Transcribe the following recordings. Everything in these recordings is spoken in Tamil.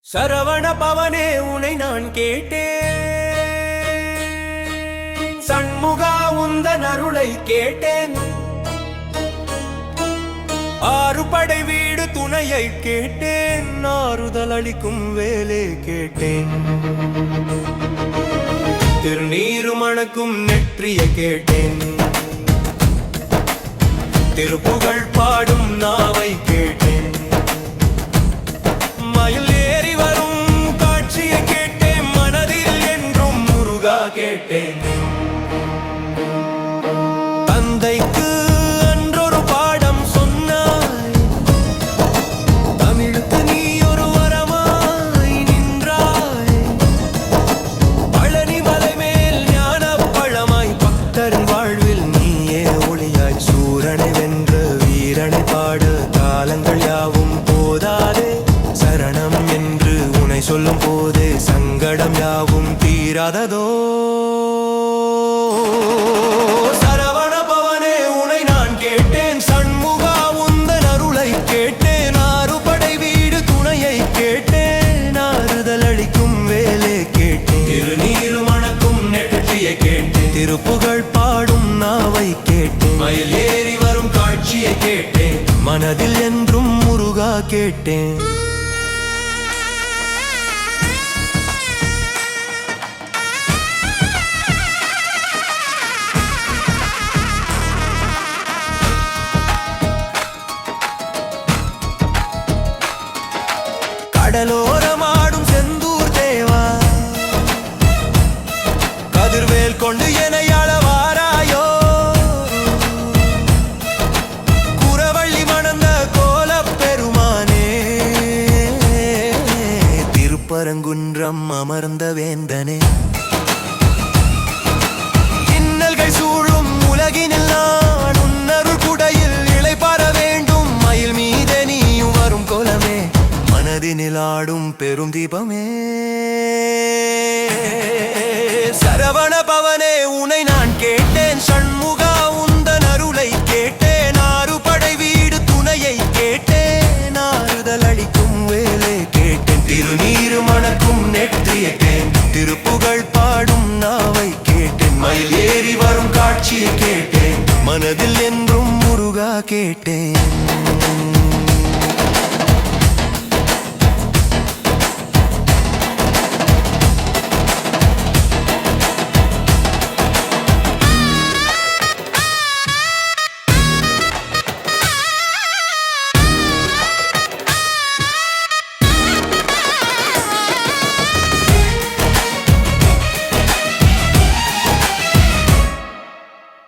சரவண பவனே உனை நான் கேட்டேன், சண்முகா உந்தன் அருளை கேட்டேன், ஆறுபடை வீடு துணையை கேட்டேன், ஆறுதல் அளிக்கும் வேலை கேட்டேன், திருநீரு மணக்கும் நெற்றியை கேட்டேன், திருப்புகழ் பாடும் நாவை கேட்டேன், மயில் ஏறி வரும் காட்சியை கேட்டேன், மனதில் என்றும் முருகா கேட்டேன். தந்தைக்கு அன்றொரு பாடம் சொன்னாய், தமிழுக்கு நீ ஒரு வரமாய் நின்றாய், பழனி மலை மேல் ஞான பழமாய் பக்தரின் வாழ்வில் நீயே ஒளியாய், சூரனை வென்ற வீரனை பாட காலங்கள் யாவும் போதாதே, சரணம் என்று உனை சொல்லும் போதே சங்கடம் யாவும் தீராததோ. சரவண பவனே உனை நான் கேட்டேன், சண்முகா உந்தன் அருளை கேட்டேன், ஆறுபடை வீடு துணையை கேட்டேன், ஆறுதல் அளிக்கும் வேலை கேட்டேன், திருநீரு மணக்கும் நெற்றியை கேட்டேன், திருப்புகழ் பாடும் நாவை கேட்டேன், மயில் ஏறி வரும் காட்சியை கேட்டேன், மனதில் என்றும் முருகா கேட்டேன். கடலோரமாடும் செந்தூர் தேவா, கதிர்வேல் கொண்டு என்னை அளவாராயோ, குறவள்ளி மணந்த கோலப் பெருமானே, திருப்பரங்குன்றம் அமர்ந்த வேந்தனே, இன்னல்கள் சூழும் உலகினில் நான் உன்னருள் குடையில் இளைப்பாற வேண்டும், மயில் மீதே நீயும் வரும் கோலமே, மனதினில் ஆடும் பெரும் தீபமே. சரவண பவனே உனை நான் கேட்டேன், சண்முகா உந்தன் அருளை கேட்டேன், ஆறுபடை வீடு துணையை கேட்டேன், ஆறுதல் அளிக்கும் வேலை கேட்டேன், திருநீரு மணக்கும் நெற்றியை கேட்டேன், திருப்புகழ் பாடும் நாவை கேட்டேன், மயில் ஏறி வரும் காட்சியை கேட்டேன், மனதில் என்றும் முருகா கேட்டேன்.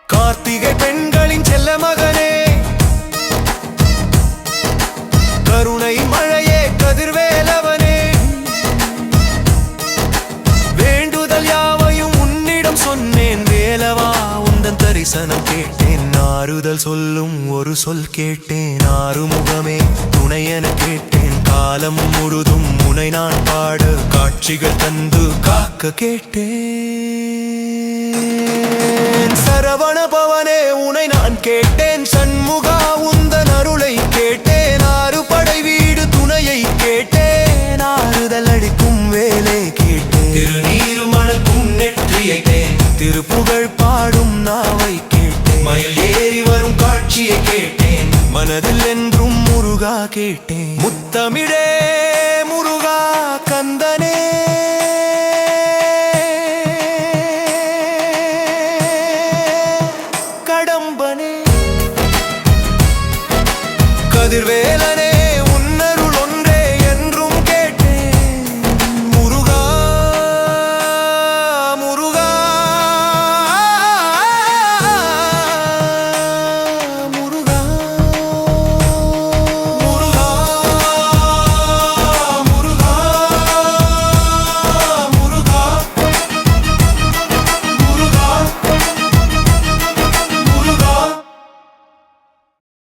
கார்த்திகை பெண்களின் செல்ல மகனே, கருணை மழையே கதிர்வேலவனே, வேண்டுதல் யாவையும் உன்னிடம் சொன்னேன் வேலவா, உந்தன் தரிசனம் கேட்டேன், ஆறுதல் சொல்லும் ஒரு சொல் கேட்டேன், ஆறுமுகமே துணையென கேட்டேன், காலம் முழுதும் உனை நான் பாட காட்சிகள் தந்து காக்க கேட்டேன். சரவண பவனே உனை நான் கேட்டேன், சண்முகா உந்தன் அருளை கேட்டேன், ஆறுபடை வீடு துணையை கேட்டேன், ஆறுதல் அளிக்கும் வேலை கேட்டேன், திருநீரு மணக்கும் நெற்றியை கேட்டேன், திருப்புகழ் பாடும் நாவை கேட்டேன், மயில் ஏறி வரும் காட்சியை கேட்டேன், மனதில் என்றும் முருகா கேட்டேன். முத்தமிழே முருகா கந்தனே, கடம்பனே, கதிர்வேல